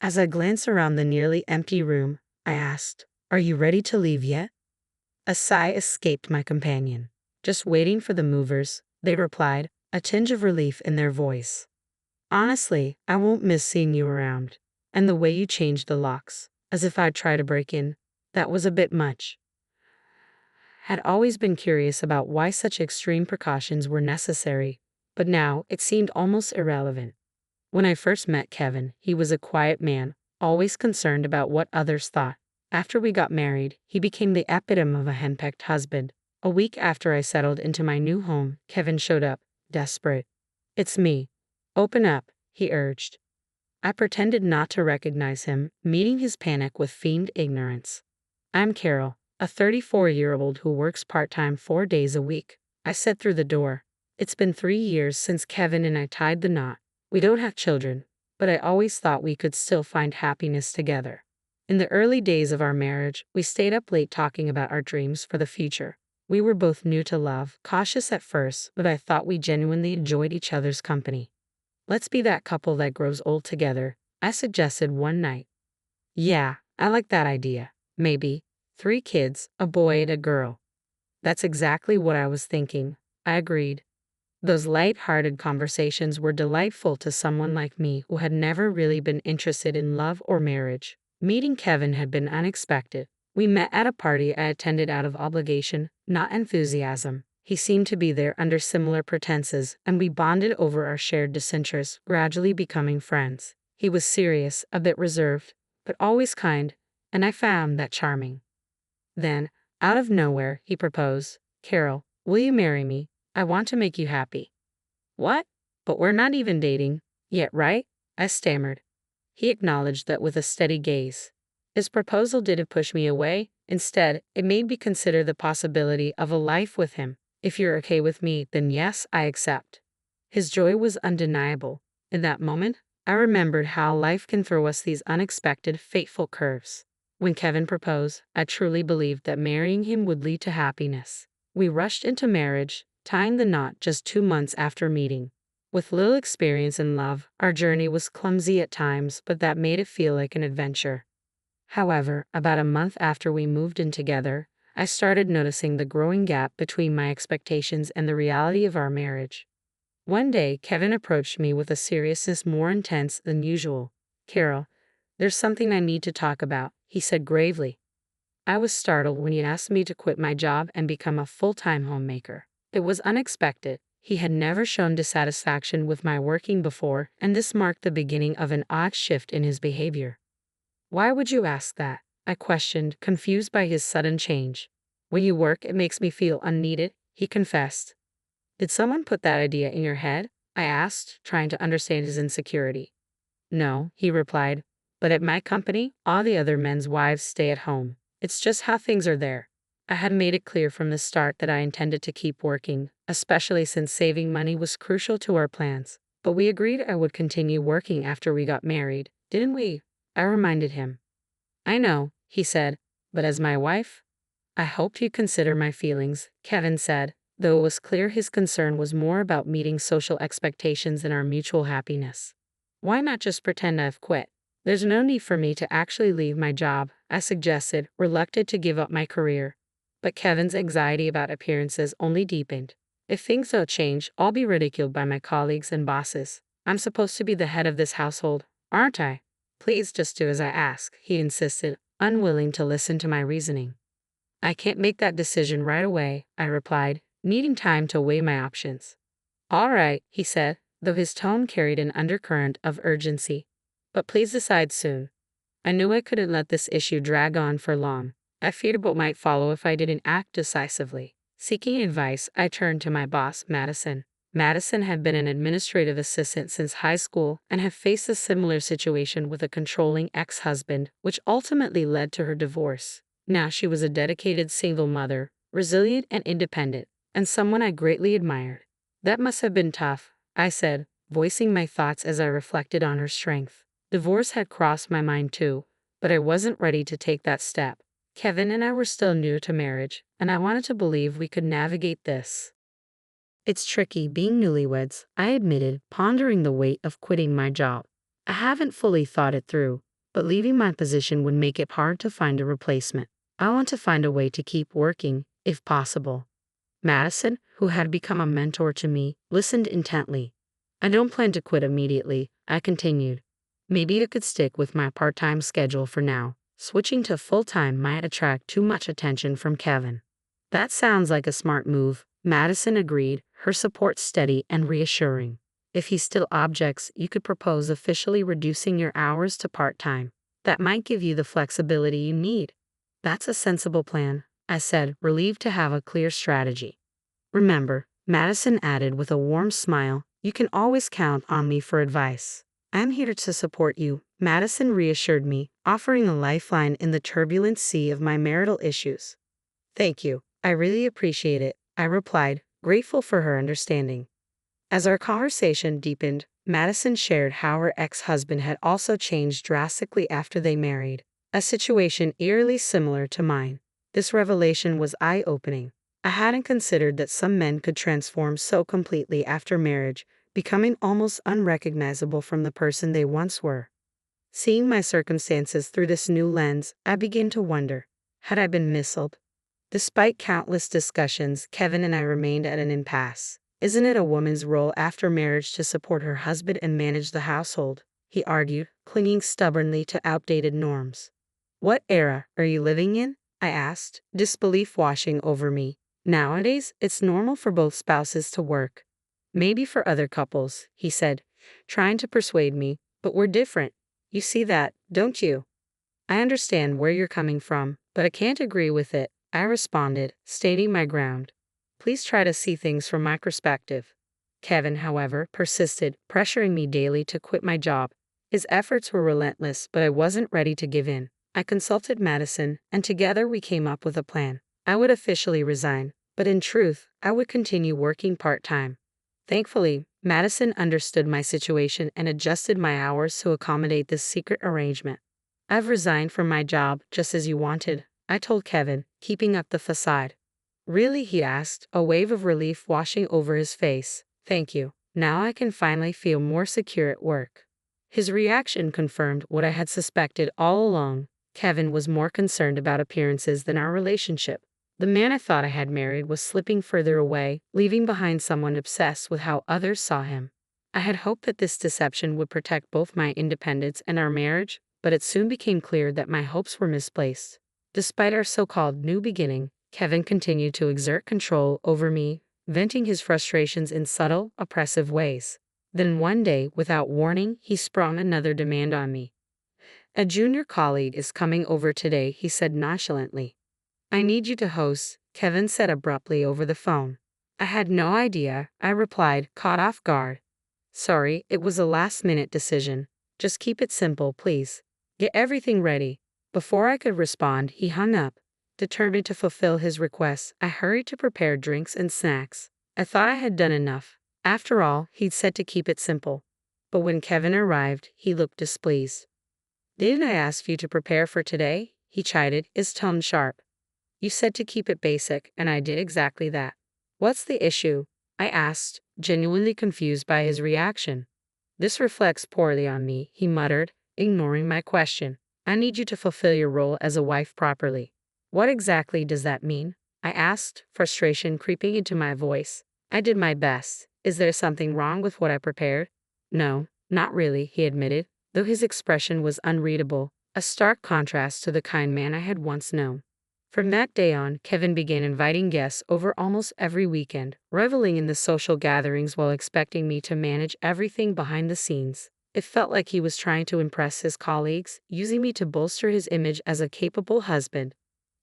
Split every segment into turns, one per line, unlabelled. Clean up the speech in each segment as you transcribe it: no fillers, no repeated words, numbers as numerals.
As I glanced around the nearly empty room, I asked, "Are you ready to leave yet?" A sigh escaped my companion. "Just waiting for the movers," they replied, a tinge of relief in their voice. "Honestly, I won't miss seeing you around. And the way you changed the locks, as if I'd try to break in, that was a bit much." Had always been curious about why such extreme precautions were necessary, but now it seemed almost irrelevant. When I first met Kevin, he was a quiet man, always concerned about what others thought. After we got married, he became the epitome of a henpecked husband. A week after I settled into my new home, Kevin showed up, desperate. "It's me. Open up," he urged. I pretended not to recognize him, meeting his panic with feigned ignorance. "I'm Carol, a 34-year-old who works part-time 4 days a week," I said through the door. It's been 3 years since Kevin and I tied the knot. We don't have children, but I always thought we could still find happiness together. In the early days of our marriage, we stayed up late talking about our dreams for the future. We were both new to love, cautious at first, but I thought we genuinely enjoyed each other's company. "Let's be that couple that grows old together," I suggested one night. "Yeah, I like that idea. Maybe 3 kids, a boy and a girl." "That's exactly what I was thinking," I agreed. Those light-hearted conversations were delightful to someone like me who had never really been interested in love or marriage. Meeting Kevin had been unexpected. We met at a party I attended out of obligation, not enthusiasm. He seemed to be there under similar pretenses, and we bonded over our shared disinterests, gradually becoming friends. He was serious, a bit reserved, but always kind, and I found that charming. Then, out of nowhere, he proposed. "Carol, will you marry me? I want to make you happy." "What? But we're not even dating yet, right?" I stammered. He acknowledged that with a steady gaze. His proposal didn't push me away. Instead, it made me consider the possibility of a life with him. "If you're okay with me, then yes, I accept." His joy was undeniable. In that moment, I remembered how life can throw us these unexpected, fateful curves. When Kevin proposed, I truly believed that marrying him would lead to happiness. We rushed into marriage, tying the knot just 2 months after meeting. With little experience in love, our journey was clumsy at times, but that made it feel like an adventure. However, about a month after we moved in together, I started noticing the growing gap between my expectations and the reality of our marriage. One day, Kevin approached me with a seriousness more intense than usual. "Carol, there's something I need to talk about," he said gravely. I was startled when he asked me to quit my job and become a full-time homemaker. It was unexpected. He had never shown dissatisfaction with my working before, and this marked the beginning of an odd shift in his behavior. "Why would you ask that?" I questioned, confused by his sudden change. "When you work, it makes me feel unneeded," he confessed. "Did someone put that idea in your head?" I asked, trying to understand his insecurity. "No," he replied, "but at my company, all the other men's wives stay at home. It's just how things are there." I had made it clear from the start that I intended to keep working, especially since saving money was crucial to our plans. "But we agreed I would continue working after we got married, didn't we?" I reminded him. "I know," he said, "but as my wife?" "I hoped you'd consider my feelings," Kevin said, though it was clear his concern was more about meeting social expectations than our mutual happiness. "Why not just pretend I've quit? There's no need for me to actually leave my job," I suggested, reluctant to give up my career. But Kevin's anxiety about appearances only deepened. "If things don't change, I'll be ridiculed by my colleagues and bosses. I'm supposed to be the head of this household, aren't I? Please just do as I ask," he insisted, unwilling to listen to my reasoning. "I can't make that decision right away," I replied, needing time to weigh my options. "All right," he said, though his tone carried an undercurrent of urgency. "But please decide soon." I knew I couldn't let this issue drag on for long. I feared what might follow if I didn't act decisively. Seeking advice, I turned to my boss, Madison. Madison had been an administrative assistant since high school and had faced a similar situation with a controlling ex-husband, which ultimately led to her divorce. Now she was a dedicated single mother, resilient and independent, and someone I greatly admired. "That must have been tough," I said, voicing my thoughts as I reflected on her strength. Divorce had crossed my mind too, but I wasn't ready to take that step. Kevin and I were still new to marriage, and I wanted to believe we could navigate this. "It's tricky being newlyweds," I admitted, pondering the weight of quitting my job. "I haven't fully thought it through. but leaving my position would make it hard to find a replacement. I want to find a way to keep working, if possible. Madison, who had become a mentor to me, listened intently. I don't plan to quit immediately, I continued. Maybe I could stick with my part-time schedule for now. Switching to full-time might attract too much attention from Kevin. That sounds like a smart move, Madison agreed, her support steady and reassuring. If he still objects, you could propose officially reducing your hours to part-time. That might give you the flexibility you need. That's a sensible plan, I said, relieved to have a clear strategy. Remember, Madison added with a warm smile, you can always count on me for advice. I'm here to support you, Madison reassured me, offering a lifeline in the turbulent sea of my marital issues. Thank you, I really appreciate it, I replied, grateful for her understanding. As our conversation deepened, Madison shared how her ex-husband had also changed drastically after they married, a situation eerily similar to mine. This revelation was eye-opening. I hadn't considered that some men could transform so completely after marriage, becoming almost unrecognizable from the person they once were. Seeing my circumstances through this new lens, I began to wonder, had I been misled? Despite countless discussions, Kevin and I remained at an impasse. Isn't it a woman's role after marriage to support her husband and manage the household? He argued, clinging stubbornly to outdated norms. What era are you living in? I asked, disbelief washing over me. Nowadays, it's normal for both spouses to work. Maybe for other couples, he said, trying to persuade me, but we're different. You see that, don't you? I understand where you're coming from, but I can't agree with it, I responded, stating my ground. Please try to see things from my perspective. Kevin, however, persisted, pressuring me daily to quit my job. His efforts were relentless, but I wasn't ready to give in. I consulted Madison, and together we came up with a plan. I would officially resign, but in truth, I would continue working part-time. Thankfully, Madison understood my situation and adjusted my hours to accommodate this secret arrangement. I've resigned from my job just as you wanted, I told Kevin, keeping up the facade. Really, he asked, a wave of relief washing over his face. Thank you. Now I can finally feel more secure at work. His reaction confirmed what I had suspected all along. Kevin was more concerned about appearances than our relationship. The man I thought I had married was slipping further away, leaving behind someone obsessed with how others saw him. I had hoped that this deception would protect both my independence and our marriage, but it soon became clear that my hopes were misplaced. Despite our so-called new beginning, Kevin continued to exert control over me, venting his frustrations in subtle, oppressive ways. Then one day, without warning, he sprung another demand on me. A junior colleague is coming over today, he said nonchalantly. I need you to host, Kevin said abruptly over the phone. I had no idea, I replied, caught off guard. Sorry, it was a last-minute decision. Just keep it simple, please. Get everything ready. Before I could respond, he hung up. Determined to fulfill his request, I hurried to prepare drinks and snacks. I thought I had done enough. After all, he'd said to keep it simple. But when Kevin arrived, he looked displeased. Didn't I ask you to prepare for today? He chided, his tone sharp. You said to keep it basic, and I did exactly that. What's the issue? I asked, genuinely confused by his reaction. This reflects poorly on me, he muttered, ignoring my question. I need you to fulfill your role as a wife properly. What exactly does that mean? I asked, frustration creeping into my voice. I did my best. Is there something wrong with what I prepared? No, not really, he admitted, though his expression was unreadable, a stark contrast to the kind man I had once known. From that day on, Kevin began inviting guests over almost every weekend, reveling in the social gatherings while expecting me to manage everything behind the scenes. It felt like he was trying to impress his colleagues, using me to bolster his image as a capable husband.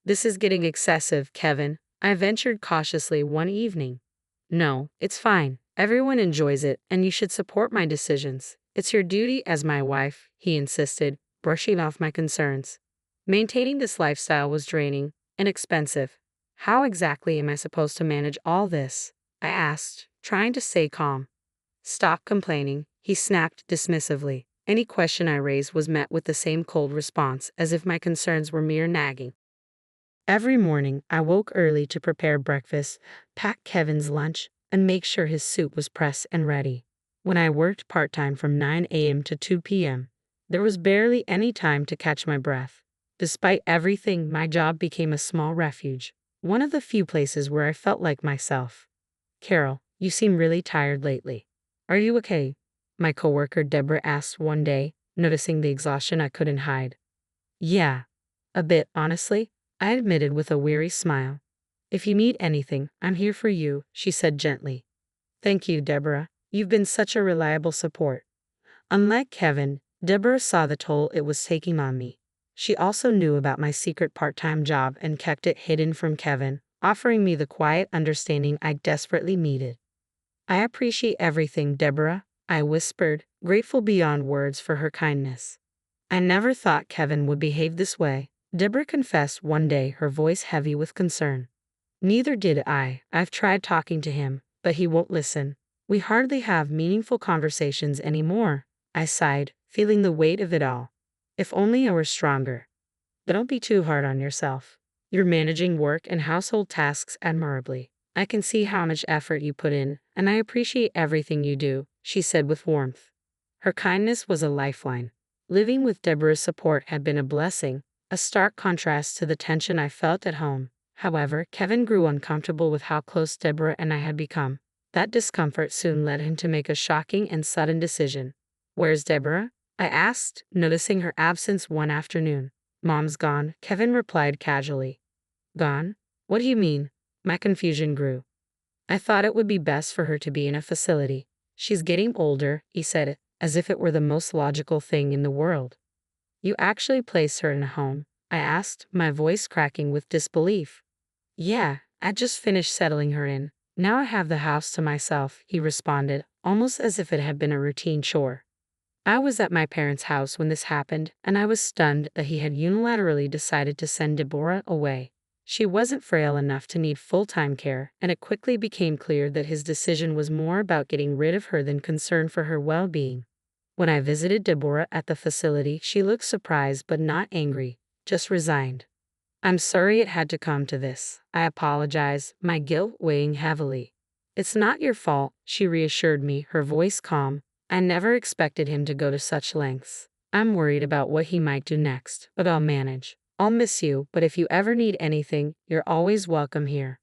This is getting excessive, Kevin, I ventured cautiously one evening. No, it's fine. Everyone enjoys it, and you should support my decisions. It's your duty as my wife, he insisted, brushing off my concerns. Maintaining this lifestyle was draining and expensive. How exactly am I supposed to manage all this? I asked, trying to stay calm. Stop complaining, he snapped dismissively. Any question I raised was met with the same cold response, as if my concerns were mere nagging. Every morning, I woke early to prepare breakfast, pack Kevin's lunch, and make sure his soup was pressed and ready. When I worked part-time from 9 a.m. to 2 p.m., There was barely any time to catch my breath. Despite everything, my job became a small refuge, one of the few places where I felt like myself. Carol, you seem really tired lately. Are you okay? My coworker Deborah asked one day, noticing the exhaustion I couldn't hide. Yeah, a bit, honestly, I admitted with a weary smile. If you need anything, I'm here for you, she said gently. Thank you, Deborah. You've been such a reliable support. Unlike Kevin, Deborah saw the toll it was taking on me. She also knew about my secret part-time job and kept it hidden from Kevin, offering me the quiet understanding I desperately needed. I appreciate everything, Deborah, I whispered, grateful beyond words for her kindness. I never thought Kevin would behave this way, Deborah confessed one day, her voice heavy with concern. Neither did I. I've tried talking to him, but he won't listen. We hardly have meaningful conversations anymore, I sighed, feeling the weight of it all. If only I were stronger. But don't be too hard on yourself. You're managing work and household tasks admirably. I can see how much effort you put in, and I appreciate everything you do, she said with warmth. Her kindness was a lifeline. Living with Deborah's support had been a blessing, a stark contrast to the tension I felt at home. However, Kevin grew uncomfortable with how close Deborah and I had become. That discomfort soon led him to make a shocking and sudden decision. Where's Deborah? I asked, noticing her absence one afternoon. Mom's gone, Kevin replied casually. Gone? What do you mean? My confusion grew. I thought it would be best for her to be in a facility. She's getting older, he said, as if it were the most logical thing in the world. You actually placed her in a home? I asked, my voice cracking with disbelief. Yeah, I just finished settling her in. Now I have the house to myself, he responded, almost as if it had been a routine chore. I was at my parents' house when this happened, and I was stunned that he had unilaterally decided to send Deborah away. She wasn't frail enough to need full-time care, and it quickly became clear that his decision was more about getting rid of her than concern for her well-being. When I visited Deborah at the facility, she looked surprised but not angry, just resigned. I'm sorry it had to come to this. I apologize, my guilt weighing heavily. It's not your fault, she reassured me, her voice calm. I never expected him to go to such lengths. I'm worried about what he might do next, but I'll manage. I'll miss you, but if you ever need anything, you're always welcome here.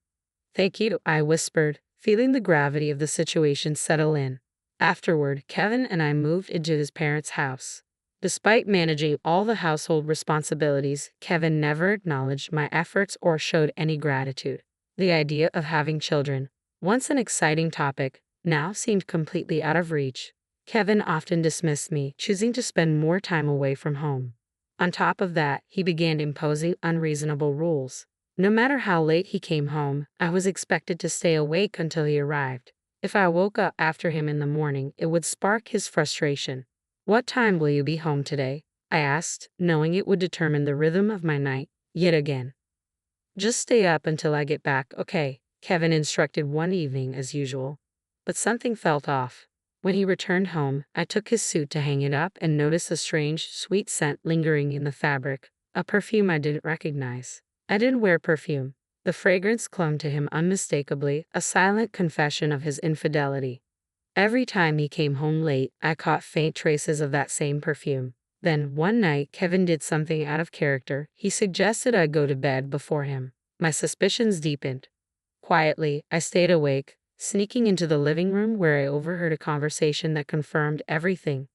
Thank you, I whispered, feeling the gravity of the situation settle in. Afterward, Kevin and I moved into his parents' house. Despite managing all the household responsibilities, Kevin never acknowledged my efforts or showed any gratitude. The idea of having children, once an exciting topic, now seemed completely out of reach. Kevin often dismissed me, choosing to spend more time away from home. On top of that, he began imposing unreasonable rules. No matter how late he came home, I was expected to stay awake until he arrived. If I woke up after him in the morning, it would spark his frustration. What time will you be home today? I asked, knowing it would determine the rhythm of my night, yet again. Just stay up until I get back, okay? Kevin instructed one evening as usual. But something felt off. When he returned home, I took his suit to hang it up and noticed a strange, sweet scent lingering in the fabric, a perfume I didn't recognize. I didn't wear perfume. The fragrance clung to him unmistakably, a silent confession of his infidelity. Every time he came home late, I caught faint traces of that same perfume. Then, one night, Kevin did something out of character. He suggested I go to bed before him. My suspicions deepened. Quietly, I stayed awake, sneaking into the living room where I overheard a conversation that confirmed everything.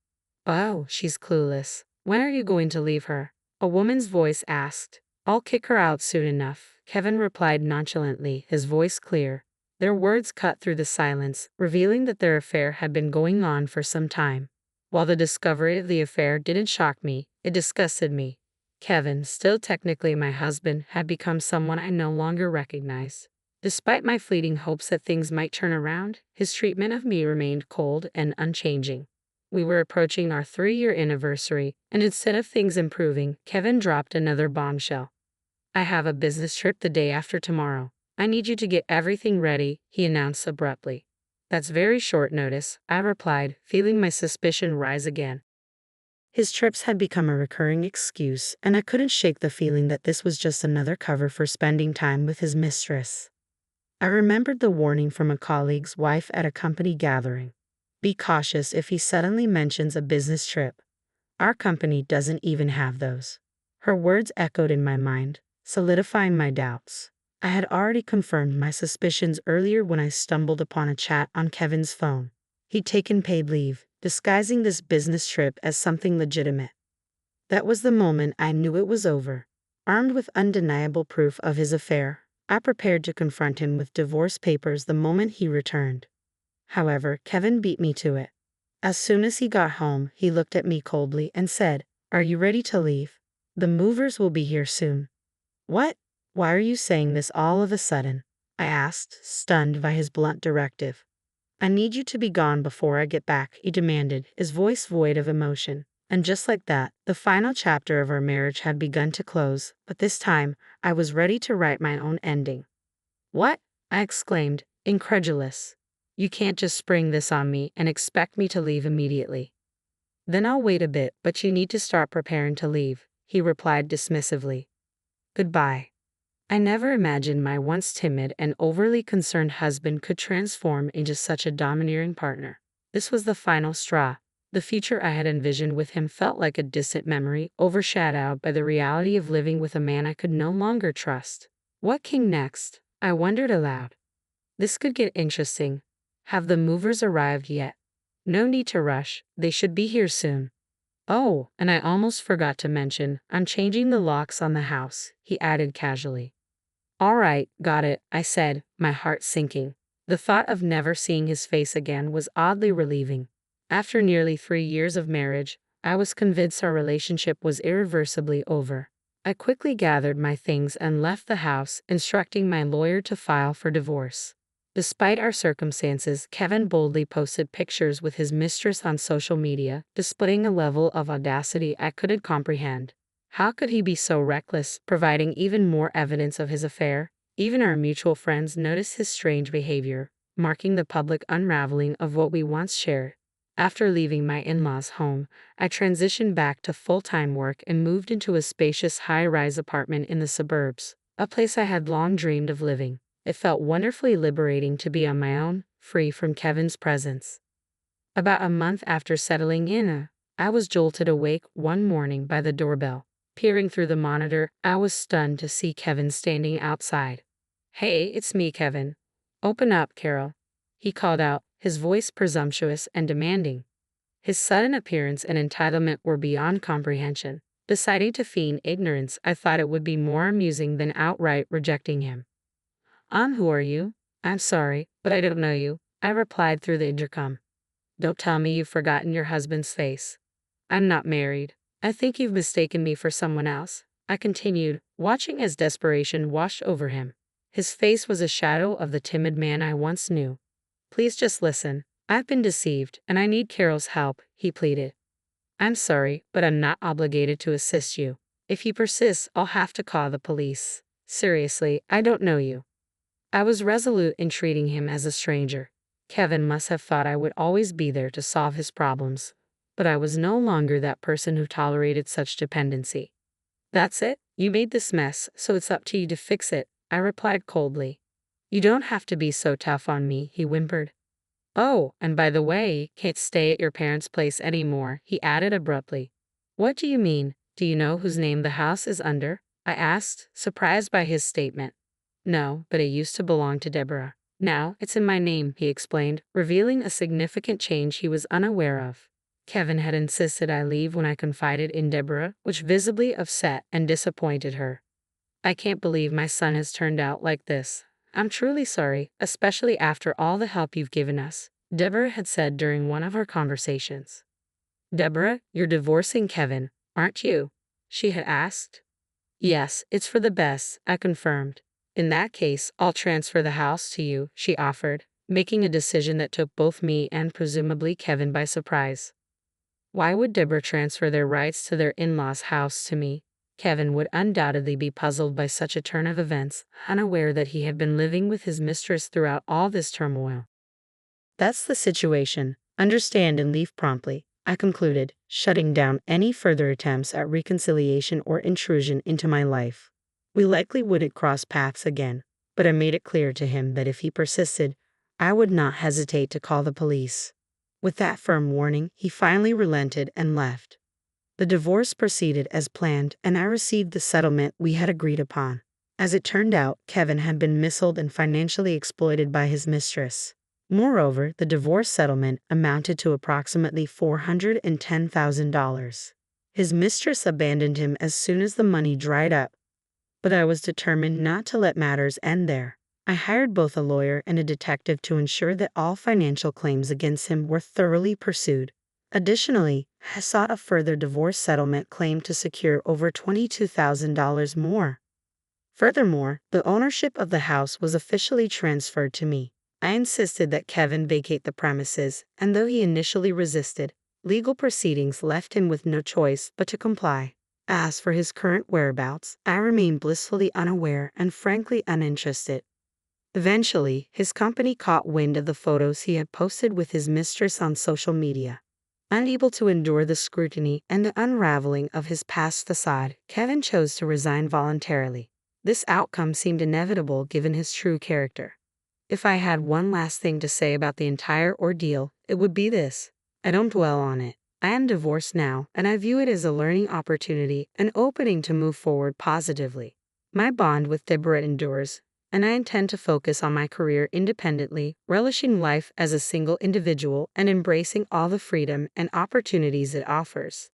Oh, she's clueless. When are you going to leave her? A woman's voice asked. I'll kick her out soon enough, Kevin replied nonchalantly, his voice clear. Their words cut through the silence, revealing that their affair had been going on for some time. While the discovery of the affair didn't shock me, it disgusted me. Kevin, still technically my husband, had become someone I no longer recognized. Despite my fleeting hopes that things might turn around, his treatment of me remained cold and unchanging. We were approaching our 3-year anniversary, and instead of things improving, Kevin dropped another bombshell. I have a business trip the day after tomorrow. I need you to get everything ready, he announced abruptly. That's very short notice, I replied, feeling my suspicion rise again. His trips had become a recurring excuse, and I couldn't shake the feeling that this was just another cover for spending time with his mistress. I remembered the warning from a colleague's wife at a company gathering. Be cautious if he suddenly mentions a business trip. Our company doesn't even have those. Her words echoed in my mind, solidifying my doubts. I had already confirmed my suspicions earlier when I stumbled upon a chat on Kevin's phone. He'd taken paid leave, disguising this business trip as something legitimate. That was the moment I knew it was over. Armed with undeniable proof of his affair, I prepared to confront him with divorce papers the moment he returned. However, Kevin beat me to it. As soon as he got home, he looked at me coldly and said, "Are you ready to leave? The movers will be here soon." "What? Why are you saying this all of a sudden?" I asked, stunned by his blunt directive. "I need you to be gone before I get back," he demanded, his voice void of emotion. And just like that, the final chapter of our marriage had begun to close, but this time, I was ready to write my own ending. "What?" I exclaimed, incredulous. "You can't just spring this on me and expect me to leave immediately." "Then I'll wait a bit, but you need to start preparing to leave," he replied dismissively. "Goodbye." I never imagined my once timid and overly concerned husband could transform into such a domineering partner. This was the final straw. The future I had envisioned with him felt like a distant memory, overshadowed by the reality of living with a man I could no longer trust. What came next? I wondered aloud. This could get interesting. Have the movers arrived yet? No need to rush, they should be here soon. "Oh, and I almost forgot to mention, I'm changing the locks on the house," he added casually. "All right, got it," I said, my heart sinking. The thought of never seeing his face again was oddly relieving. After nearly 3 years of marriage, I was convinced our relationship was irreversibly over. I quickly gathered my things and left the house, instructing my lawyer to file for divorce. Despite our circumstances, Kevin boldly posted pictures with his mistress on social media, displaying a level of audacity I couldn't comprehend. How could he be so reckless, providing even more evidence of his affair? Even our mutual friends noticed his strange behavior, marking the public unraveling of what we once shared. After leaving my in-laws' home, I transitioned back to full-time work and moved into a spacious high-rise apartment in the suburbs, a place I had long dreamed of living. It felt wonderfully liberating to be on my own, free from Kevin's presence. About a month after settling in, I was jolted awake one morning by the doorbell. Peering through the monitor, I was stunned to see Kevin standing outside. "Hey, it's me, Kevin. Open up, Carol," he called out, his voice presumptuous and demanding. His sudden appearance and entitlement were beyond comprehension. Deciding to feign ignorance, I thought it would be more amusing than outright rejecting him. Who are you?" "I'm sorry, but I don't know you," I replied through the intercom. "Don't tell me you've forgotten your husband's face." "I'm not married. I think you've mistaken me for someone else," I continued, watching as desperation washed over him. His face was a shadow of the timid man I once knew. "Please just listen. I've been deceived, and I need Carol's help," he pleaded. "I'm sorry, but I'm not obligated to assist you. If you persist, I'll have to call the police. Seriously, I don't know you." I was resolute in treating him as a stranger. Kevin must have thought I would always be there to solve his problems, but I was no longer that person who tolerated such dependency. "That's it, you made this mess, so it's up to you to fix it," I replied coldly. "You don't have to be so tough on me," he whimpered. "Oh, and by the way, can't stay at your parents' place anymore," he added abruptly. "What do you mean? Do you know whose name the house is under?" I asked, surprised by his statement. "No, but it used to belong to Deborah. Now it's in my name," he explained, revealing a significant change he was unaware of. Kevin had insisted I leave when I confided in Deborah, which visibly upset and disappointed her. "I can't believe my son has turned out like this. I'm truly sorry, especially after all the help you've given us," Deborah had said during one of our conversations. "Deborah, you're divorcing Kevin, aren't you?" she had asked. "Yes, it's for the best," I confirmed. "In that case, I'll transfer the house to you," she offered, making a decision that took both me and presumably Kevin by surprise. Why would Deborah transfer their rights to their in-laws' house to me? Kevin would undoubtedly be puzzled by such a turn of events, unaware that he had been living with his mistress throughout all this turmoil. "That's the situation. Understand and leave promptly," I concluded, shutting down any further attempts at reconciliation or intrusion into my life. We likely wouldn't cross paths again, but I made it clear to him that if he persisted, I would not hesitate to call the police. With that firm warning, he finally relented and left. The divorce proceeded as planned, and I received the settlement we had agreed upon. As it turned out, Kevin had been missold and financially exploited by his mistress. Moreover, the divorce settlement amounted to approximately $410,000. His mistress abandoned him as soon as the money dried up, but I was determined not to let matters end there. I hired both a lawyer and a detective to ensure that all financial claims against him were thoroughly pursued. Additionally, I sought a further divorce settlement claim to secure over $22,000 more. Furthermore, the ownership of the house was officially transferred to me. I insisted that Kevin vacate the premises, and though he initially resisted, legal proceedings left him with no choice but to comply. As for his current whereabouts, I remain blissfully unaware and frankly uninterested. Eventually, his company caught wind of the photos he had posted with his mistress on social media. Unable to endure the scrutiny and the unraveling of his past facade, Kevin chose to resign voluntarily. This outcome seemed inevitable given his true character. If I had one last thing to say about the entire ordeal, it would be this: I don't dwell on it. I am divorced now, and I view it as a learning opportunity, an opening to move forward positively. My bond with Deborah endures, and I intend to focus on my career independently, relishing life as a single individual and embracing all the freedom and opportunities it offers.